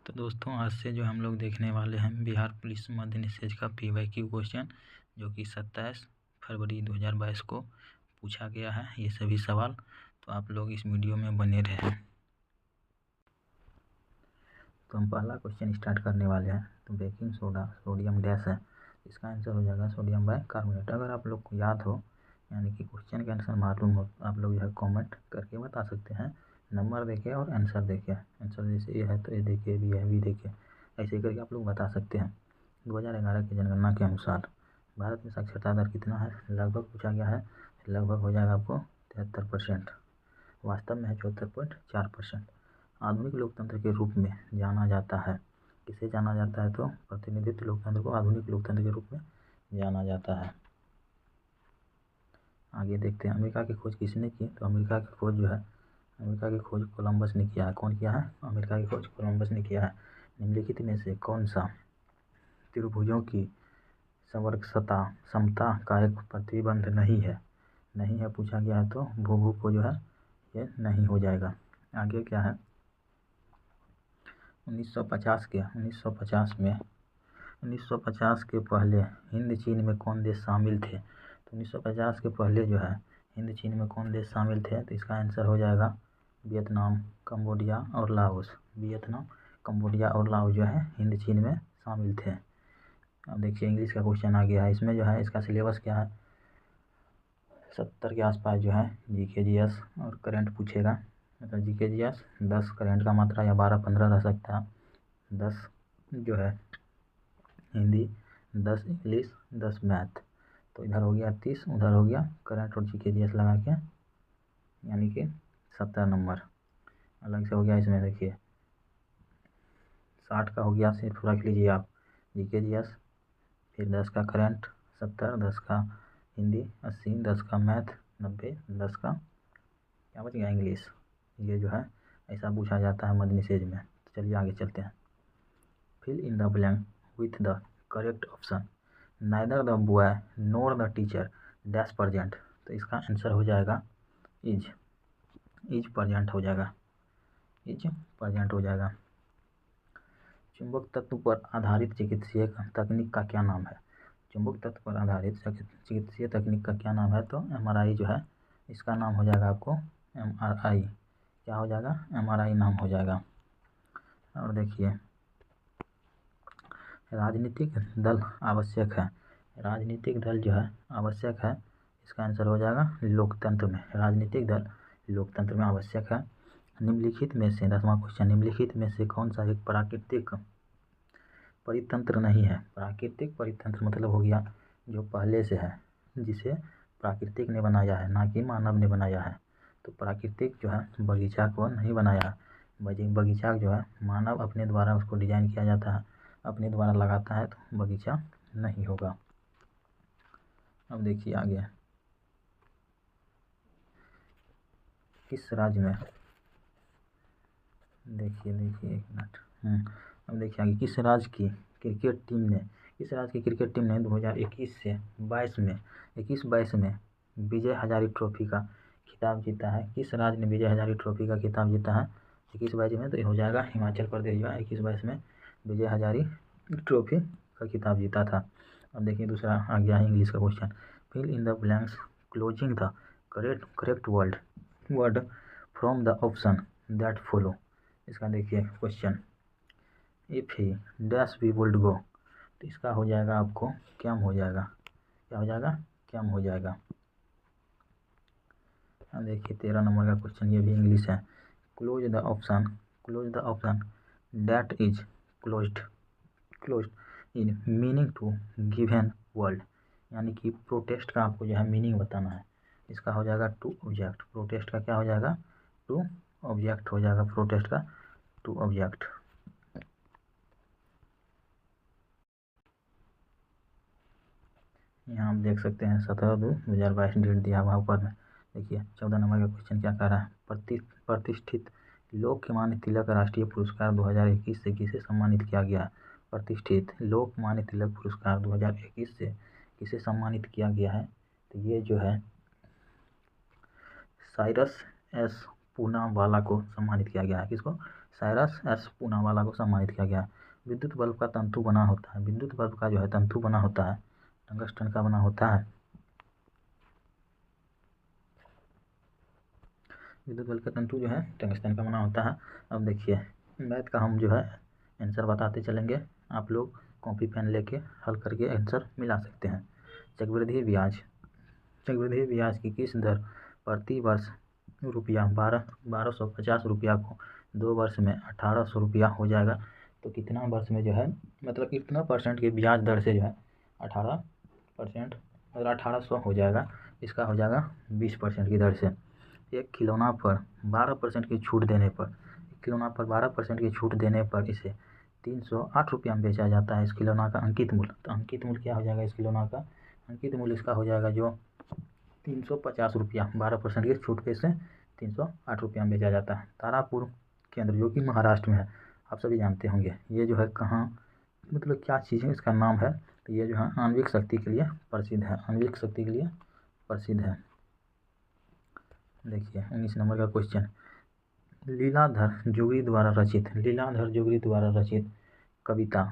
तो दोस्तों आज से जो हम लोग देखने वाले हैं बिहार पुलिस मध्य निषेध का PYQ क्वेश्चन, जो कि 27 फरवरी 2022 को पूछा गया है। ये सभी सवाल तो आप लोग इस वीडियो में बने रहें। तो हम पहला क्वेश्चन स्टार्ट करने वाले हैं। तो बेकिंग सोडा सोडियम डैश है, इसका आंसर हो जाएगा सोडियम बाइकार्बोनेट। अगर आप लोग को याद हो यानी कि क्वेश्चन का आंसर मालूम हो तो आप लोग जो है कॉमेंट करके बता सकते हैं, नंबर देके और आंसर देके। आंसर जैसे ये है तो ये देखिए, भी है भी देखिए, ऐसे करके आप लोग बता सकते हैं। 2011 की जनगणना के अनुसार भारत में साक्षरता दर कितना है, लगभग पूछा गया है। लगभग हो जाएगा आपको 73%, वास्तव में है 74.4%। आधुनिक लोकतंत्र के रूप में जाना जाता है, किसे जाना जाता है? तो प्रतिनिधित्व लोकतंत्र को आधुनिक लोकतंत्र के रूप में जाना जाता है। आगे देखते हैं, अमेरिका की खोज किसने की? तो अमेरिका की खोज जो है, अमेरिका की खोज कोलंबस ने किया है। कौन किया है? अमेरिका की खोज कोलंबस ने किया है। निम्नलिखित में से कौन सा त्रिभुजों की समता का एक प्रतिबंध नहीं है? नहीं है पूछा गया है तो भू को जो है ये नहीं हो जाएगा। आगे क्या है? 1950 के पहले हिंद चीन में कौन देश शामिल थे? तो 1950 के पहले जो है हिंद चीन में कौन देश शामिल थे? तो इसका आंसर हो जाएगा वियतनाम, कंबोडिया और लाओस। वियतनाम, कंबोडिया और लाओस जो है हिंद चीन में शामिल थे। अब देखिए इंग्लिश का क्वेश्चन आ गया है। इसमें जो है इसका सिलेबस क्या है? 70 के आसपास जो है GK GS और करंट पूछेगा। मतलब GK GS 10 करंट का मात्रा या 12-15 रह सकता है। 10 जो है हिंदी, 10 इंग्लिश, 10 मैथ। तो इधर हो गया 30, उधर हो गया करंट और GK GS लगा के, यानी कि 70 नंबर अलग से हो गया। इसमें देखिए 60 का हो गया, सिर्फ रख लीजिए आप GK GS, फिर 10 का करंट 70, 10 का हिंदी 80, 10 का मैथ 90, 10 का क्या बच गया इंग्लिश। ये जो है ऐसा पूछा जाता है मध्य निषेध में। तो चलिए आगे चलते हैं। Fill in the blank with the correct option. Neither the boy nor the teacher dash present. तो इसका आंसर हो जाएगा इज प्रेजेंट हो जाएगा, इज प्रेजेंट हो जाएगा। चुंबक तत्व पर आधारित चिकित्सीय तकनीक का क्या नाम है? चुंबक तत्व पर आधारित चिकित्सीय तकनीक का क्या नाम है? तो MRI जो है इसका नाम हो जाएगा आपको MRI। क्या हो जाएगा? MRI नाम हो जाएगा। और देखिए राजनीतिक दल आवश्यक है। राजनीतिक दल जो है आवश्यक है, इसका आंसर हो जाएगा लोकतंत्र में। राजनीतिक दल लोकतंत्र में आवश्यक है। निम्नलिखित में से 10वां क्वेश्चन, निम्नलिखित में से कौन सा एक प्राकृतिक परितंत्र नहीं है? प्राकृतिक परितंत्र मतलब हो गया जो पहले से है, जिसे प्राकृतिक ने बनाया है, ना कि मानव ने बनाया है। तो प्राकृतिक जो है बगीचा को नहीं बनाया है। बगीचा जो है मानव अपने द्वारा उसको डिजाइन किया जाता है, अपने द्वारा लगाता है, तो बगीचा नहीं होगा। अब देखिए आगे, किस राज्य में, देखिए एक मिनट, अब देखिए आगे, किस राज्य की क्रिकेट टीम ने 2021 से 22 में विजय हजारे ट्रॉफी का खिताब जीता है? किस राज्य ने विजय हजारे ट्रॉफी का खिताब जीता है 21-22 में? तो ये हो जाएगा हिमाचल प्रदेश जो है 21-22 में विजय हजारे ट्रॉफी का खिताब जीता था। अब देखिए दूसरा आ गया है इंग्लिश का question. Fill in the blanks closing the correct word from the option that follow. इसका देखिए question, if he dash we would go. तो इसका हो जाएगा आपको क्या हो जाएगा? क्या हो जाएगा? क्या हो जाएगा? अब देखिए 13 नंबर का क्वेश्चन, ये भी इंग्लिश है। Close the option that is closed in meaning to given world. यानी कि प्रोटेस्ट का आपको जो है मीनिंग बताना है। इसका हो जाएगा टू ऑब्जेक्ट। प्रोटेस्ट का क्या हो जाएगा? टू ऑब्जेक्ट हो जाएगा प्रोटेस्ट का, टू ऑब्जेक्ट। यहाँ आप देख सकते हैं 17/2/2022 डेट दिया हुआ ऊपर में। देखिए 14 नंबर का क्वेश्चन क्या कह रहा है? प्रतिष्ठित लोकमान्य तिलक राष्ट्रीय पुरस्कार 2021 से किसे सम्मानित किया गया? प्रतिष्ठित लोकमान्य तिलक पुरस्कार 2021 से किसे सम्मानित किया गया है? तो ये जो है साइरस एस पूनावाला को सम्मानित किया गया है। किसको? साइरस एस पूनावाला को सम्मानित किया गया। विद्युत बल्ब का तंतु बना होता है, विद्युत बल्ब का जो है तंतु बना होता है टंगस्टन का बना होता है। विद्युत बल्ब का तंतु जो है टंगस्टन का बना होता है। अब देखिए मैथ का हम जो है आंसर बताते चलेंगे, आप लोग कॉपी पेन लेके हल करके आंसर मिला सकते हैं। चक्रवृद्धि ब्याज, चक्रवृद्धि ब्याज की किस दर प्रति वर्ष रुपया 1250 रुपया को 2 वर्ष में 1800 रुपया हो जाएगा। तो कितना वर्ष में जो है मतलब कितना परसेंट की ब्याज दर से जो है 18% मतलब 1800 हो जाएगा, इसका हो जाएगा 20% की दर से। एक खिलौना पर 12% की छूट देने पर, एक खिलौना पर 12% की छूट देने पर इसे 308 रुपया में बेचा जाता है। इस खिलौना का अंकित मूल्य, तो अंकित मूल्य क्या हो जाएगा इस खिलौना का, अंकित मूल्य इसका हो जाएगा जो 350 रुपया, 12% की छूट पे इसे 308 रुपया में बेचा जाता है। तारापुर केंद्र जो कि महाराष्ट्र में है, आप सभी जानते होंगे ये जो है कहाँ मतलब क्या चीज़ है, इसका नाम है, तो ये जो है आणविक शक्ति के लिए प्रसिद्ध है, आणविक शक्ति के लिए प्रसिद्ध है। देखिए 19 नंबर का क्वेश्चन, लीलाधर जोगी द्वारा रचित, लीलाधर जोगी द्वारा रचित कविता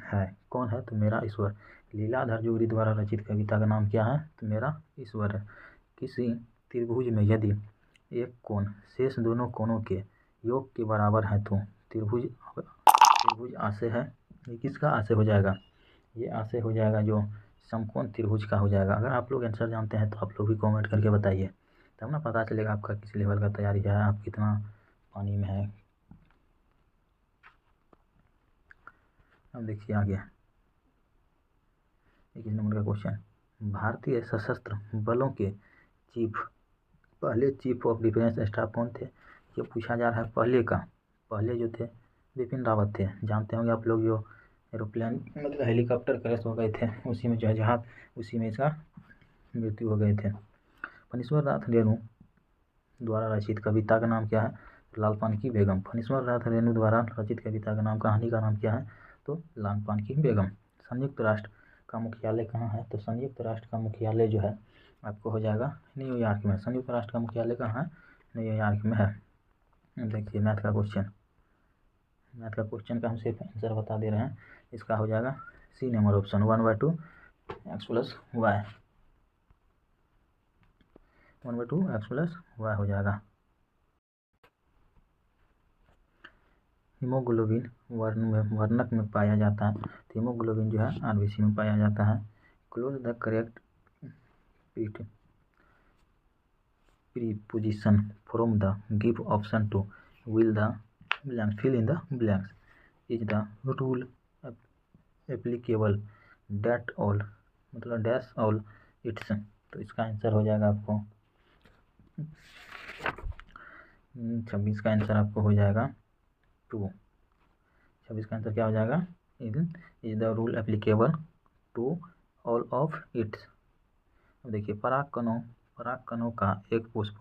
है, कौन है, तो मेरा ईश्वर। लीलाधर जोगी द्वारा रचित कविता का नाम क्या है, तो मेरा ईश्वर है। किसी त्रिभुज में यदि एक कोण शेष दोनों कोणों के योग के बराबर है तो त्रिभुज आशय है, ये किसका आशय हो जाएगा, ये आशय हो जाएगा जो समकोण त्रिभुज का हो जाएगा। अगर आप लोग आंसर जानते हैं तो आप लोग भी कमेंट करके बताइए, तब ना पता चलेगा आपका किस लेवल का तैयारी है, आप कितना पानी में है। अब देखिए आगे 21 नंबर का क्वेश्चन, भारतीय सशस्त्र बलों के पहले चीफ ऑफ डिफेंस स्टाफ कौन थे, ये पूछा जा रहा है। पहले जो थे बिपिन रावत थे, जानते होंगे आप लोग, जो एरोप्लेन मतलब हेलीकॉप्टर क्रैश हो गए थे उसी में जो है जहाज, उसी में इसका मृत्यु हो गए थे। फणीश्वर नाथ रेणु द्वारा रचित कविता का नाम क्या है, लाल पान की बेगम। फणीश्वर नाथ रेणु द्वारा रचित कविता का नाम, कहानी का नाम क्या है, तो लाल पान की बेगम। संयुक्त राष्ट्र का मुख्यालय कहाँ है, तो संयुक्त राष्ट्र का मुख्यालय जो है आपको हो जाएगा न्यूयॉर्क में। संयुक्त राष्ट्र का मुख्यालय कहाँ है, न्यूयॉर्क में है। देखिए मैथ का क्वेश्चन का हम सिर्फ आंसर बता दे रहे हैं, इसका हो जाएगा सी number option 1/2 x + y, 1/2 x + y हो जाएगा। हीमोग्लोबिन वर्णक में पाया जाता है, तो हीमोग्लोबिन जो है RBC में पाया जाता है। Close the correct preposition from the give option to fill in the blanks. Is the rule applicable that all मतलब डैश ऑल इट्स, तो इसका आंसर हो जाएगा आपको 26 का आंसर आपको हो जाएगा 2। 26 का आंसर क्या हो जाएगा, is the rule applicable to all of its. अब देखिए परागकणों का एक पुष्प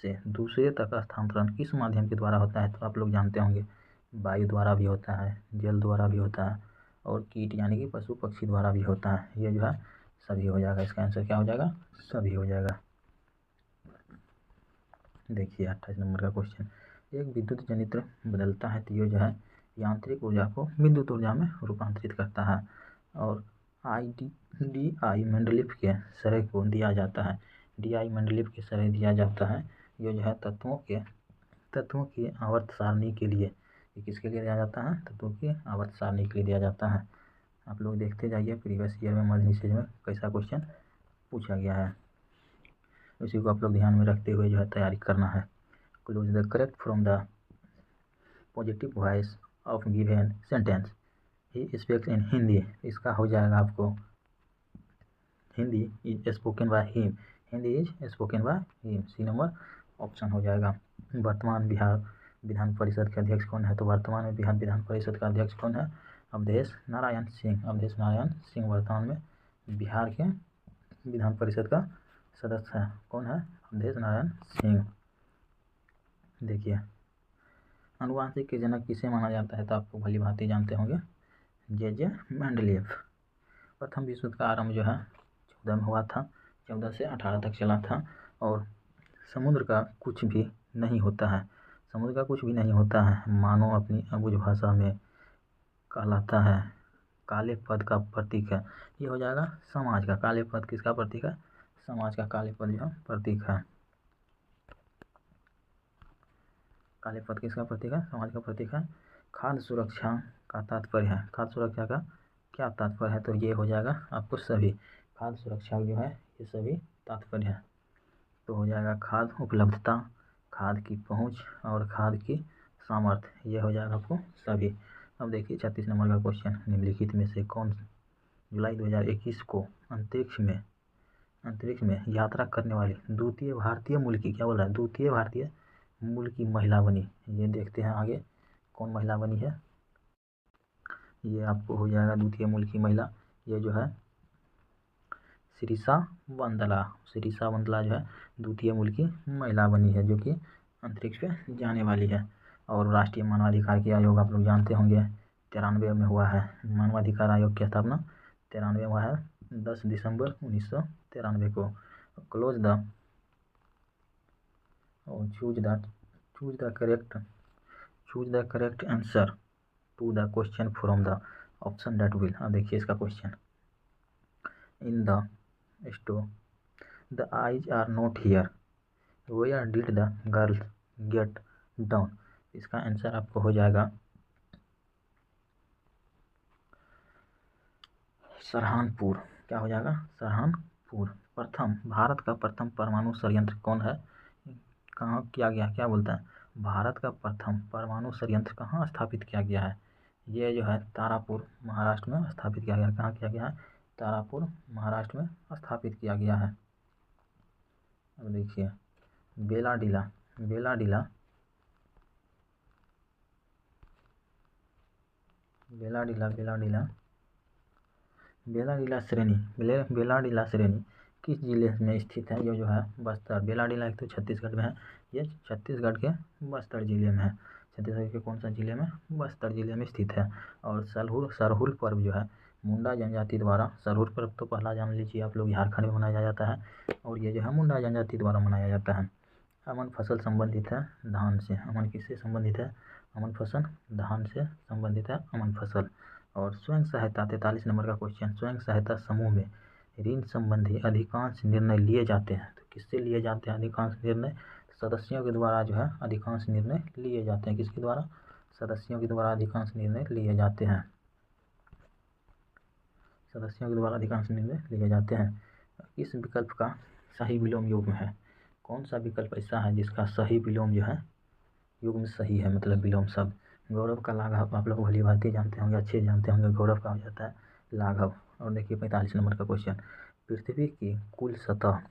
से दूसरे तक स्थानांतरण किस माध्यम के द्वारा होता है, तो आप लोग जानते होंगे वायु द्वारा भी होता है, जल द्वारा भी होता है, और कीट यानी कि पशु पक्षी द्वारा भी होता है। ये जो है सभी हो जाएगा, इसका आंसर क्या हो जाएगा, सभी हो जाएगा। देखिए 28 नंबर का क्वेश्चन, एक विद्युत जनित्र बदलता है तो ये जो है यांत्रिक ऊर्जा को विद्युत ऊर्जा में रूपांतरित करता है, और DI मंडलिप के सरय को दिया जाता है, DI मंडलिप के सरय दिया जाता है। ये जो है तत्वों की आवर्त सारणी के लिए, ये किसके लिए दिया जाता है, तत्वों की आवर्त सारणी के लिए दिया जाता है। आप लोग देखते जाइए प्रीवियस ईयर में मध्य निषेध में कैसा क्वेश्चन पूछा गया है, उसी को आप लोग ध्यान में रखते हुए जो है तैयारी करना है। Close the correct from the positive voice of given sentence, he speaks in Hindi, इसका हो जाएगा आपको Hindi is spoken by him, Hindi is spoken by him, C number option हो जाएगा। वर्तमान बिहार विधान परिषद के अध्यक्ष कौन है, तो वर्तमान में बिहार विधान परिषद का अध्यक्ष कौन है, अवधेश नारायण सिंह वर्तमान में बिहार के विधान परिषद का सदस्य है, कौन है, अवधेश नारायण सिंह। देखिए अनुवांशिक के जनक किसे माना जाता है, तो आपको भली भांति जानते होंगे जे मेंडलीव। प्रथम विश्व युद्ध का आरंभ जो है 14 में हुआ था, 14 से 18 तक चला था, और समुद्र का कुछ भी नहीं होता है, समुद्र का कुछ भी नहीं होता है, मानो अपनी अबुझ भाषा में कहलाता है। काले पद का प्रतीक है, ये हो जाएगा समाज का। काले पद किसका प्रतीक है? समाज का काले पद जो प्रतीक है। काले पद किसका प्रतीक है? समाज का प्रतीक है। खाद्य सुरक्षा का तात्पर्य है। खाद्य सुरक्षा का क्या तात्पर्य है? तो ये हो जाएगा आपको सभी। खाद्य सुरक्षा जो है ये सभी तात्पर्य है। तो हो जाएगा खाद्य उपलब्धता, खाद्य की पहुंच और खाद्य की सामर्थ्य, ये हो जाएगा आपको सभी। अब देखिए 36 नंबर का क्वेश्चन, निम्नलिखित में से कौन जुलाई 2021 को अंतरिक्ष में यात्रा करने वाली द्वितीय भारतीय मूल की, क्या बोल रहा है, द्वितीय भारतीय मूल की महिला बनी? ये देखते हैं आगे कौन महिला बनी है। ये आपको हो जाएगा द्वितीय मूल की महिला, ये जो है शिरीषा बंदला। शिरीषा बंदला जो है द्वितीय मूल की महिला बनी है, जो कि अंतरिक्ष पे जाने वाली है। और राष्ट्रीय मानवाधिकार की आयोग आप लोग जानते होंगे 93 में हुआ है। मानवाधिकार आयोग की स्थापना 93 में हुआ है, 10 दिसंबर 1993 को। Close the choose the correct answer to the question from the option that will. अब देखिए इसका question, in the store the eyes are not here, where did the girls get down? इसका आंसर आपको हो जाएगा सरहानपुर। क्या हो जाएगा? सरहानपुर। भारत का प्रथम परमाणु संयंत्र कौन है? कहाँ किया गया? क्या बोलता है? भारत का प्रथम परमाणु संयंत्र कहाँ स्थापित किया गया है? ये जो है तारापुर महाराष्ट्र में स्थापित किया गया। कहाँ किया गया है? तारापुर महाराष्ट्र में स्थापित किया गया है। अब देखिए बेलाडीला श्रेणी किस जिले में स्थित है? ये जो है बस्तर। बेलाडीला एक तो छत्तीसगढ़ में है, ये छत्तीसगढ़ के बस्तर जिले में है। छत्तीसगढ़ के कौन सा जिले में? बस्तर जिले में स्थित है। और सरहुल पर्व जो है मुंडा जनजाति द्वारा, सरहुल पर्व तो पहला जान लीजिए आप लोग, झारखंड में मनाया जाता है, और ये जो है मुंडा जनजाति द्वारा मनाया जाता है। अमन फसल संबंधित है धान से। अमन किससे संबंधित है? अमन फसल धान से संबंधित है, अमन फसल। और स्वयं सहायता 43 नंबर का क्वेश्चन, स्वयं सहायता समूह में ऋण संबंधी अधिकांश निर्णय लिए जाते हैं। तो किससे लिए जाते हैं अधिकांश निर्णय? सदस्यों के द्वारा जो है अधिकांश निर्णय लिए जाते हैं। किसके द्वारा? सदस्यों के द्वारा अधिकांश निर्णय लिए जाते हैं। सदस्यों के द्वारा अधिकांश निर्णय लिए जाते हैं। इस विकल्प का सही विलोम युग्म है। कौन सा विकल्प ऐसा है जिसका सही विलोम जो है युग्म सही है, मतलब विलोम शब्द? गौरव का लाघव आप लोग भली भांति जानते होंगे, अच्छे जानते होंगे, गौरव का हो जाता है लाघव। और देखिए 45 नंबर का क्वेश्चन, पृथ्वी की कुल सतह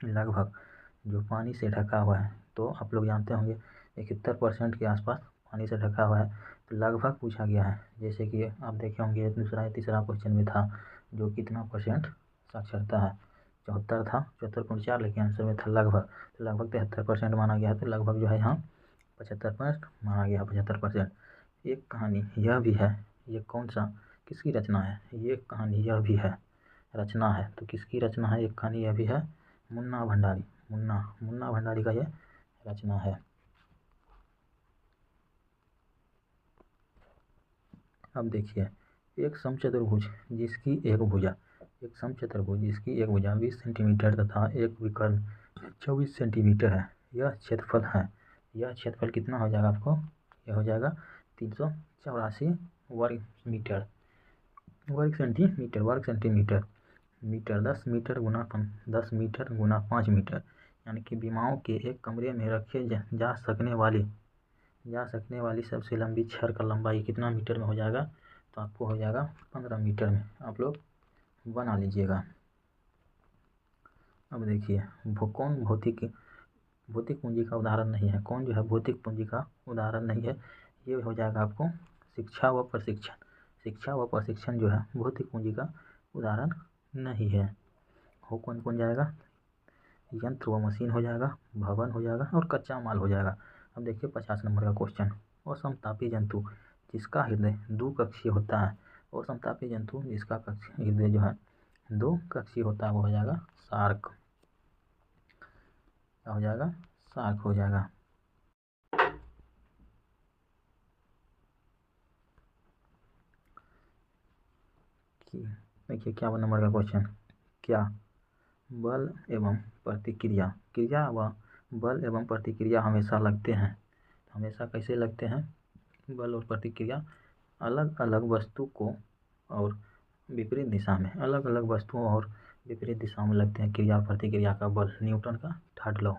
लगभग जो पानी से ढका हुआ है, तो आप लोग जानते होंगे 71% के आसपास पानी से ढका हुआ है। तो लगभग पूछा गया है, जैसे कि आप देखे होंगे दूसरा या तीसरा क्वेश्चन में था जो कितना परसेंट साक्षरता है, 74 था, 74.4, लेकिन आंसर में था लगभग। तो लगभग 73% माना गया है, तो लगभग जो है यहाँ 75% माना गया, 75%। एक कहानी यह भी है, ये कौन सा किसकी रचना है? ये कहानी यह भी है रचना है, तो किसकी रचना है? एक कहानी यह भी है मुन्ना भंडारी का ये रचना है। अब देखिए एक समचतुर्भुज जिसकी एक भुजा 20 सेंटीमीटर तथा एक विकर्ण 24 सेंटीमीटर है, यह क्षेत्रफल कितना हो जाएगा आपको? यह हो जाएगा 384 वर्ग सेंटीमीटर। मीटर 10 मीटर गुना 5 मीटर, यानी कि विमाओं के एक कमरे में रखे जा सकने वाली सबसे लंबी छड़ का लंबाई कितना मीटर में हो जाएगा? तो आपको हो जाएगा 15 मीटर में, आप लोग बना लीजिएगा। अब देखिए कौन भौतिक पूंजी का उदाहरण नहीं है? कौन जो है भौतिक पूंजी का उदाहरण नहीं है? ये हो जाएगा आपको शिक्षा व प्रशिक्षण जो है भौतिक पूंजी का उदाहरण नहीं है। हो कौन जाएगा? यंत्र व मशीन हो जाएगा, भवन हो जाएगा, और कच्चा माल हो जाएगा। अब देखिए 50 नंबर का क्वेश्चन, असमतापी जंतु जिसका हृदय द्विकक्षीय होता है, असमतापी जंतु जिसका हृदय जो है 2 कक्षीय होता है, वो हो जाएगा शार्क। क्या हो जाएगा? शार्क हो जाएगा। कि देखिए क्या नंबर का क्वेश्चन, क्या बल एवं प्रतिक्रिया, क्रिया व बल एवं प्रतिक्रिया हमेशा लगते हैं? हमेशा कैसे लगते हैं? बल और प्रतिक्रिया अलग अलग वस्तु को और विपरीत दिशा में, अलग अलग वस्तुओं और विपरीत दिशा में लगते हैं। क्रिया और प्रतिक्रिया का बल, न्यूटन का थर्ड लॉ,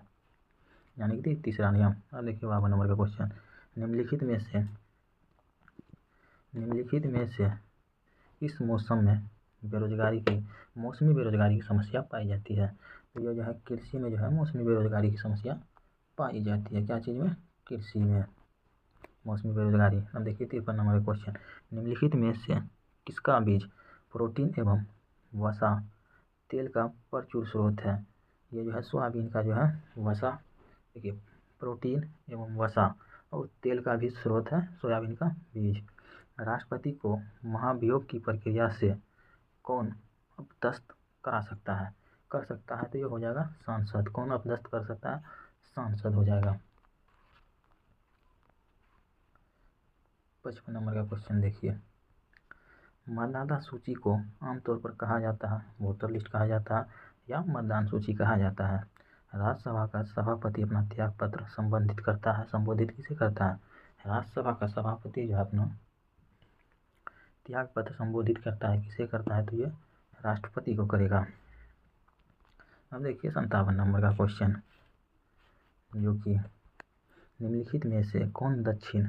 यानी कि तीसरा नियम। अब देखिए 52 नंबर का क्वेश्चन, निम्नलिखित में से इस मौसम में मौसमी बेरोजगारी की समस्या पाई जाती है? तो ये जो है कृषि में जो है मौसमी बेरोजगारी की समस्या पाई जाती है। क्या चीज़ में? कृषि में मौसमी बेरोजगारी। अब देखिए 53 नंबर का क्वेश्चन, निम्नलिखित में से किसका बीज प्रोटीन एवं वसा तेल का प्रचुर स्रोत है? ये जो है सोयाबीन का जो है वसा, देखिए प्रोटीन एवं वसा और तेल का भी स्रोत है सोयाबीन का बीज। राष्ट्रपति को महाभियोग की प्रक्रिया से कौन अपदस्थ करा सकता है? कर सकता है तो ये हो जाएगा सांसद। कौन अपदस्थ कर सकता है? सांसद हो जाएगा। 55 नंबर का क्वेश्चन देखिए, मतदाता सूची को आमतौर पर कहा जाता है, वोटर लिस्ट कहा जाता है या मतदान सूची कहा जाता है? राज्यसभा का सभापति अपना त्याग पत्र संबोधित किसे करता है? राज्यसभा का सभापति जो है अपना त्याग पत्र संबोधित करता है, किसे करता है? तो ये राष्ट्रपति को करेगा। अब देखिए 57 नंबर का क्वेश्चन, जो कि निम्नलिखित में से कौन दक्षिण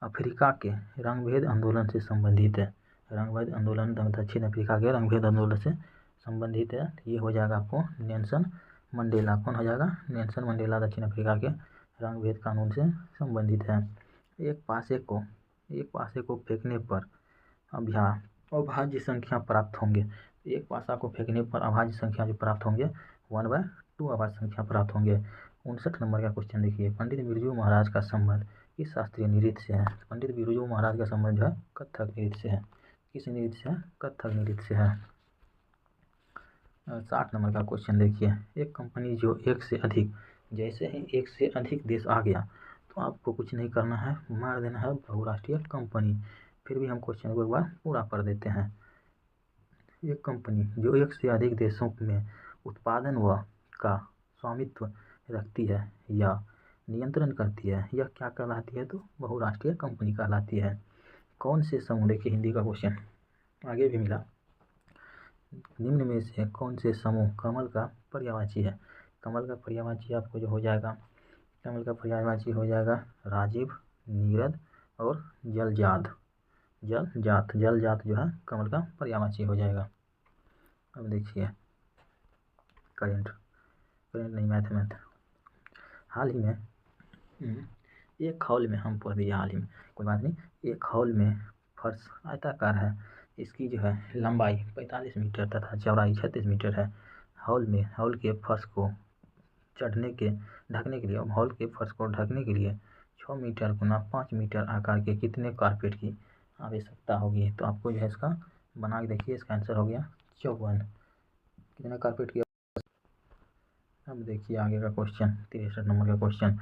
अफ्रीका के रंगभेद आंदोलन से संबंधित है? रंगभेद आंदोलन दक्षिण अफ्रीका के रंगभेद आंदोलन से संबंधित है। ये हो जाएगा आपको नेल्सन मंडेला। कौन हो जाएगा? नेल्सन मंडेला दक्षिण अफ्रीका के रंगभेद कानून से संबंधित है। एक पासे को फेंकने पर अभाज्य संख्या प्राप्त होंगे। एक पासा को फेंकने पर अभाज्य संख्या जो प्राप्त होंगे 1/2 अभाज्य संख्या प्राप्त होंगे। 59 नंबर का क्वेश्चन देखिए, पंडित बिरजू महाराज का संबंध किस शास्त्रीय नृत्य से है? पंडित बिरजू महाराज का संबंध जो है कथक नृत्य से है। किस नृत्य से है? कथक नृत्य से है। 60 नंबर का क्वेश्चन देखिए, एक कंपनी जो जैसे ही एक से अधिक देश आ गया तो आपको कुछ नहीं करना है, मार देना है बहुराष्ट्रीय कंपनी। फिर भी हम क्वेश्चन को एक बार पूरा कर देते हैं। एक कंपनी जो एक से अधिक देशों में उत्पादन व का स्वामित्व रखती है या नियंत्रण करती है, यह क्या कहलाती है? तो बहुराष्ट्रीय कंपनी कहलाती है। कौन से समूह, देखिए हिंदी का क्वेश्चन आगे भी मिला, निम्न में से कौन से समूह कमल का पर्यायवाची है? कमल का पर्यायवाची आपको जो हो जाएगा, कमल का पर्यायवाची हो जाएगा राजीव, नीरद और जलजात जो है कमल का पर्यायवाची हो जाएगा। अब देखिए करेंट नहीं, मैथ हाल ही में एक हॉल में हम पढ़ दिया, हाल ही में कोई बात नहीं। एक हॉल में फर्श आयताकार है, इसकी जो है लंबाई 45 मीटर तथा चौड़ाई 36 मीटर है। हॉल के फर्श को ढकने के लिए 6 मीटर गुना 5 मीटर आकार के कितने कारपेट की आवश्यकता होगी? तो आपको जो है इसका बना के देखिए, इसका आंसर हो गया 54। कितने कारपेट की? अब देखिए आगे का क्वेश्चन 63 नंबर का क्वेश्चन,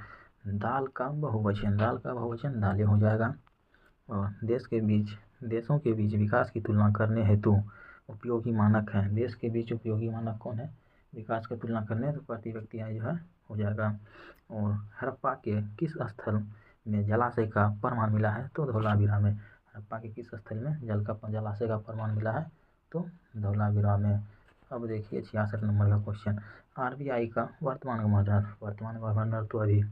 दाल का बहुवचन दालें हो जाएगा। और देशों के बीच विकास की तुलना करने हेतु उपयोगी मानक है। देश के बीच उपयोगी मानक कौन है? विकास की तुलना करने तो प्रति व्यक्ति आय जो है हो जाएगा। और हड़प्पा के किस स्थल में जलाशय का प्रमाण मिला है? तो धौलावीरा में। हड़प्पा के किस स्थल में जलाशय का प्रमाण मिला है? तो धौलावीरा में। अब देखिए 66 नंबर का क्वेश्चन, आरबीआई का वर्तमान गवर्नर तो अभी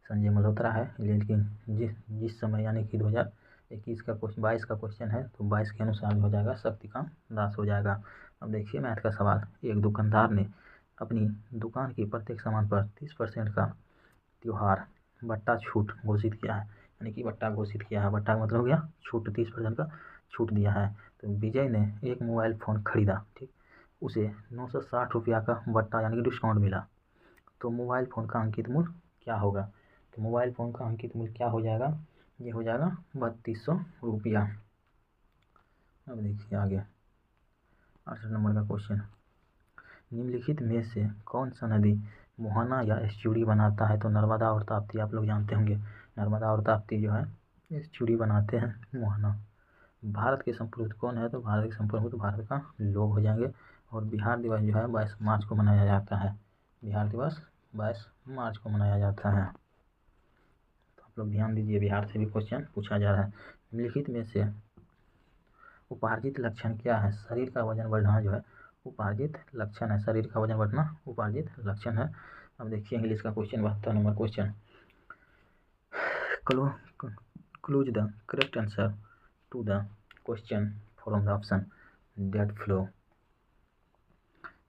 संजय मल्होत्रा है, लेकिन जिस समय यानी कि 2021 का 22 का क्वेश्चन है, तो 22 के अनुसार हो जाएगा शक्तिकांत दास हो जाएगा। अब देखिए मैथ का सवाल, एक दुकानदार ने अपनी दुकान के प्रत्येक सामान पर 30% का त्योहार बट्टा छूट घोषित किया है, यानी कि बट्टा घोषित किया है। बट्टा का मतलब हो गया छूट, 30% का छूट दिया है। तो विजय ने एक मोबाइल फ़ोन खरीदा, ठीक, उसे 960 रुपया का बट्टा यानी कि डिस्काउंट मिला। तो मोबाइल फ़ोन का अंकित मूल्य क्या होगा? तो मोबाइल फ़ोन का अंकित मूल्य क्या हो जाएगा? ये हो जाएगा 3200 रुपया। अब देखिए आगे 68 नंबर का क्वेश्चन, निम्नलिखित में से कौन सा नदी मुहाना या एस्चुरी बनाता है? तो नर्मदा और ताप्ती आप लोग जानते होंगे। नर्मदा और ताप्ती जो है एस्चुरी बनाते हैं मुहाना। भारत के संप्रभुत्व कौन है, तो भारत के संप्रभुत्व भारत का लोग हो जाएंगे। और बिहार दिवस जो है 22 मार्च को मनाया जाता है। बिहार दिवस 22 मार्च को मनाया जाता है। तो आप लोग ध्यान दीजिए, बिहार से भी क्वेश्चन पूछा जा रहा है। निम्नलिखित में से उपार्जित लक्षण क्या है? शरीर का वजन बढ़ना जो है उपार्जित लक्षण है। शरीर का वजन बढ़ना उपार्जित लक्षण है। अब देखिए इंग्लिश का question 72 number question. Clues the correct answer to the question from the option that flow.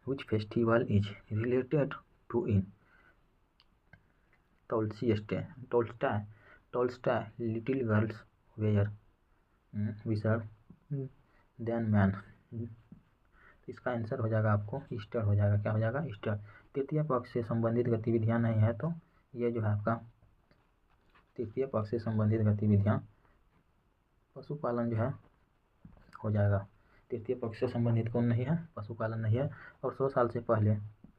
Which festival is related to in Tolstoy? Little girls wear wizard then man। इसका आंसर हो जाएगा आपको ईस्टर हो जाएगा। क्या हो जाएगा? ईस्टर। तृतीय पक्ष से संबंधित गतिविधियां नहीं है, तो ये जो है आपका तृतीय पक्ष से संबंधित गतिविधियां पशुपालन जो है हो जाएगा। तृतीय पक्ष से संबंधित कौन नहीं है? पशुपालन नहीं है। और 100 साल से पहले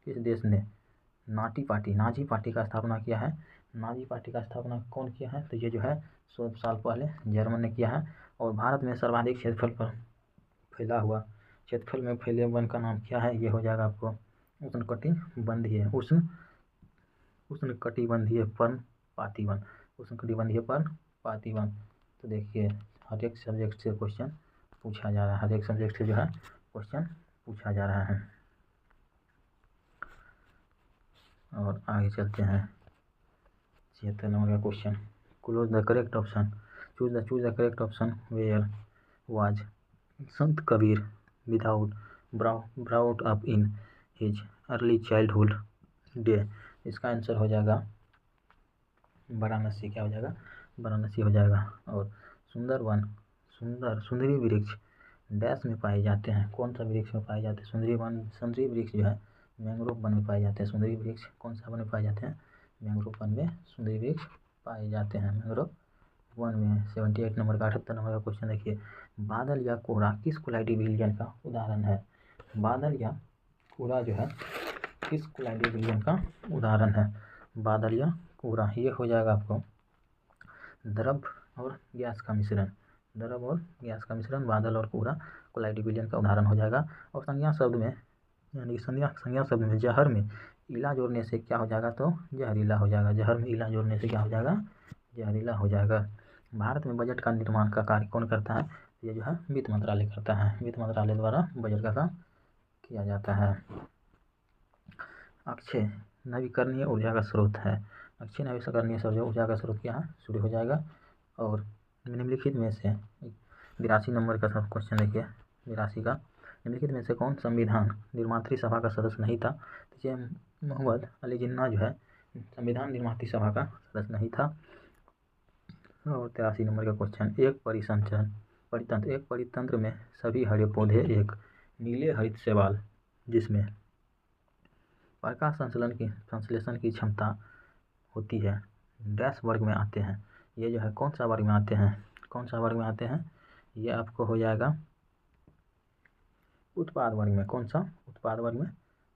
किस देश ने नाजी पार्टी का स्थापना किया है? नाजी पार्टी का स्थापना कौन किया है? तो ये जो है 100 साल पहले जर्मन ने किया है। और भारत में सर्वाधिक क्षेत्रफल पर फैला हुआ क्षेत्रफल में फैले वन का नाम क्या है? ये हो जाएगा आपको उष्णकटिबंधीय पर्णपाती वन। उष्णकटिबंधीय पर्णपाती वन। तो देखिए हर एक सब्जेक्ट से क्वेश्चन पूछा जा रहा है। हर एक सब्जेक्ट से जो है क्वेश्चन पूछा जा रहा है। और आगे चलते हैं 76 नंबर का question. Choose the correct option where was Sant Kabir without brought up in his early childhood day. इसका आंसर हो जाएगा वाराणसी। क्या हो जाएगा? वाराणसी हो जाएगा। और सुंदरी वृक्ष डैश में पाए जाते हैं। कौन सा वृक्ष में पाए जाते हैं? सुंदरी वृक्ष जो है मैंग्रोव वन में पाए जाते हैं। सुंदरी वृक्ष कौन सा वन में पाए जाते हैं? मैंग्रोव वन में सुंदरी वृक्ष पाए जाते हैं, मैंग्रोव वन में। 78 नंबर का 78 नंबर का क्वेश्चन देखिए। बादल या कोहरा किस कोलाइडी विलियन का उदाहरण है? बादल या कोहरा जो है किस कोलाइडी विलियन का उदाहरण है? बादल या कोहरा ये हो जाएगा आपको द्रव और गैस का मिश्रण। बादल और कोहरा कोलाइडी विलियन का उदाहरण हो जाएगा। और संज्ञा शब्द में यानी संज्ञा शब्द में जहर में इला जोड़ने से क्या हो जाएगा? तो जहरीला हो जाएगा। जहर में इला जोड़ने से क्या हो जाएगा? जहरीला हो जाएगा। भारत में बजट का निर्माण का कार्य कौन करता है? ये जो है वित्त मंत्रालय करता है। वित्त मंत्रालय द्वारा बजट का काम किया जाता है। अक्षय नवीकरणीय ऊर्जा का स्रोत है। अक्षय नवीकरणीय ऊर्जा का स्रोत क्या है? सूर्य हो जाएगा। और निम्नलिखित में से 82 नंबर का सब क्वेश्चन देखिए 82 का। निम्नलिखित में से कौन संविधान निर्मात्री सभा का सदस्य नहीं था? तो ये मोहम्मद अली जिन्ना जो है संविधान निर्मात्री सभा का सदस्य नहीं था। और 83 नंबर का क्वेश्चन। एक परितंत्र में सभी हरे पौधे एक नीले हरित शैवाल जिसमें प्रकाश संश्लेषण की क्षमता होती है डैश वर्ग में आते हैं। ये जो है कौन सा वर्ग में आते हैं? ये आपको हो जाएगा उत्पाद वर्ग में। कौन सा? उत्पाद वर्ग में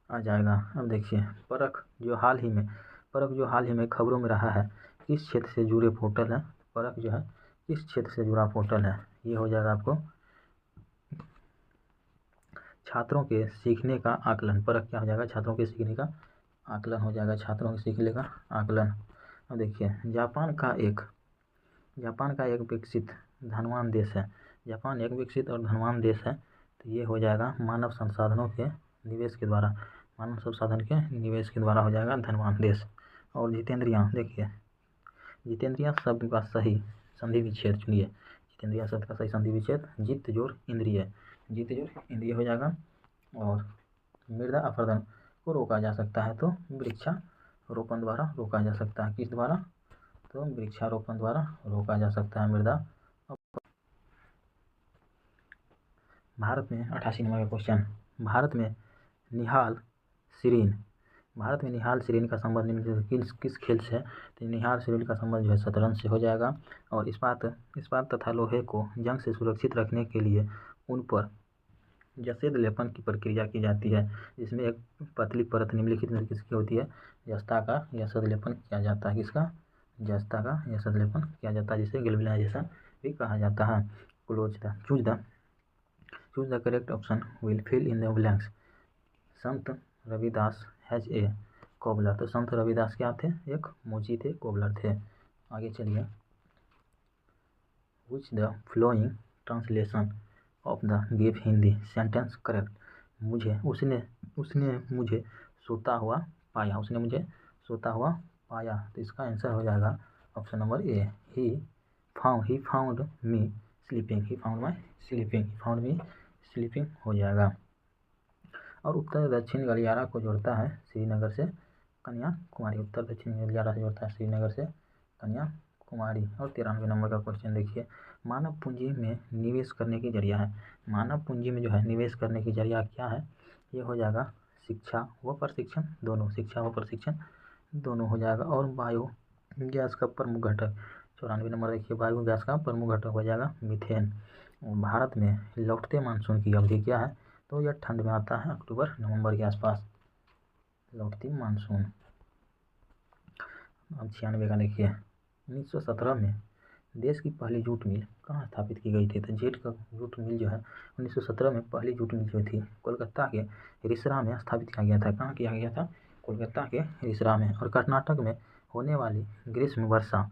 आ जाएगा। अब देखिए परख जो हाल ही में खबरों में रहा है किस क्षेत्र से जुड़े पोर्टल है? परख जो है किस क्षेत्र से जुड़ा पोर्टल है? ये हो जाएगा आपको छात्रों के सीखने का आकलन। परख क्या हो जाएगा? छात्रों के सीखने का आकलन हो जाएगा। छात्रों के सीखने का आकलन। अब देखिए जापान का एक विकसित धनवान देश है। जापान एक विकसित और धनवान देश है। तो ये हो जाएगा मानव संसाधन के निवेश के द्वारा हो जाएगा धनवान देश। और जितेंद्रिया देखिए जितेंद्रिया शब्द का सही संधि विच्छेद चुनिए। जितेंद्रिया शब्द का सही संधि विच्छेद जित जोड़ इंद्रिय हो जाएगा। और मृदा अपरदन को रोका जा सकता है तो वृक्षारोपण द्वारा रोका जा सकता है। किस द्वारा? तो वृक्षारोपण द्वारा रोका जा सकता है मृदा। भारत में 88 नंबर का क्वेश्चन। भारत में निहाल सिरीन का संबंध किस खेल से है? तो निहाल सिरीन का संबंध जो है शतरंज से हो जाएगा। और इस्पात तथा लोहे को जंग से सुरक्षित रखने के लिए उन पर जसेद लेपन की प्रक्रिया की जाती है, जिसमें एक पतली परत निम्नलिखित में किसकी होती है? जस्ता का यशद लेपन किया जाता है। किसका? जस्ता का यशद लेपन किया जाता है, जिसे गैल्वेनाइजेशन भी कहा जाता है। Choose the correct option will fill in the blanks. Sant Ravidas has a cobbler. तो संत रविदास क्या थे? एक मोची थे, कोबलर थे। आगे चलिए, which the flowing translation of the give Hindi sentence correct. उसने मुझे सोता हुआ पाया। उसने मुझे सोता हुआ पाया। तो इसका आंसर हो जाएगा option number A, he found me sleeping. He found me sleeping हो जाएगा। और उत्तर दक्षिण गलियारा को जोड़ता है श्रीनगर से कन्याकुमारी। उत्तर दक्षिण गलियारा से जोड़ता है श्रीनगर से कन्याकुमारी। और 93 नंबर का क्वेश्चन देखिए, मानव पूंजी में निवेश करने की जरिया है। मानव पूंजी में जो है निवेश करने की जरिया क्या है? ये हो जाएगा शिक्षा व प्रशिक्षण दोनों। शिक्षा व प्रशिक्षण दोनों हो जाएगा। और बायोगैस का प्रमुख घटक 94 नंबर देखिए, बायोगैस का प्रमुख घटक हो जाएगा मीथेन। भारत में लौटते मानसून की अवधि क्या है? तो यह ठंड में आता है, अक्टूबर नवंबर के आसपास लौटती मानसून। अब 96 का देखिए, 1917 में देश की पहली जूट मिल कहाँ स्थापित की गई थी? तो जेट का जूट मिल जो है 1917 में पहली जूट मिल जो थी कोलकाता के रिसरा में स्थापित किया गया था। कहाँ किया गया था? कोलकाता के रिसरा में। और कर्नाटक में होने वाली ग्रीष्म वर्षा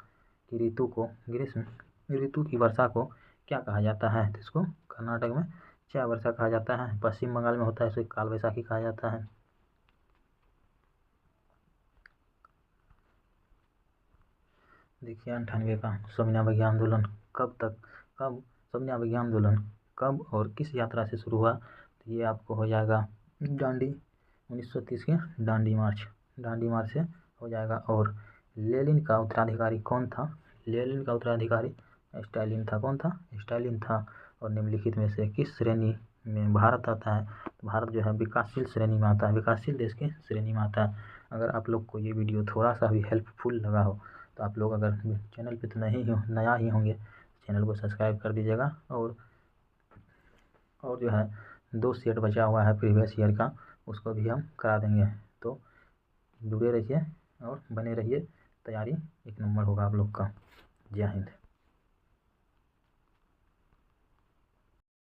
की ऋतु की वर्षा को क्या कहा जाता है? तो इसको कर्नाटक में क्या वर्षा कहा जाता है? पश्चिम बंगाल में होता है इसे काल वैसाखी कहा जाता है। देखिए 98 का, स्वाभिनव आंदोलन कब और किस यात्रा से शुरू हुआ? तो ये आपको हो जाएगा दांडी 1930 के दांडी मार्च से हो जाएगा। और लेनिन का उत्तराधिकारी कौन था? लेनिन का उत्तराधिकारी स्टालिन था। कौन था? स्टालिन था। और निम्नलिखित में से किस श्रेणी में भारत आता है? तो भारत जो है विकासशील श्रेणी में आता है, विकासशील देश की श्रेणी में आता है। अगर आप लोग को ये वीडियो थोड़ा सा भी हेल्पफुल लगा हो तो आप लोग अगर चैनल पे तो नया ही होंगे, चैनल को सब्सक्राइब कर दीजिएगा। और जो है 2 सेट बचा हुआ है प्रीवियस ईयर का, उसको भी हम करा देंगे। तो जुड़े रहिए और बने रहिए, तैयारी 1 नंबर होगा आप लोग का। जय हिंद।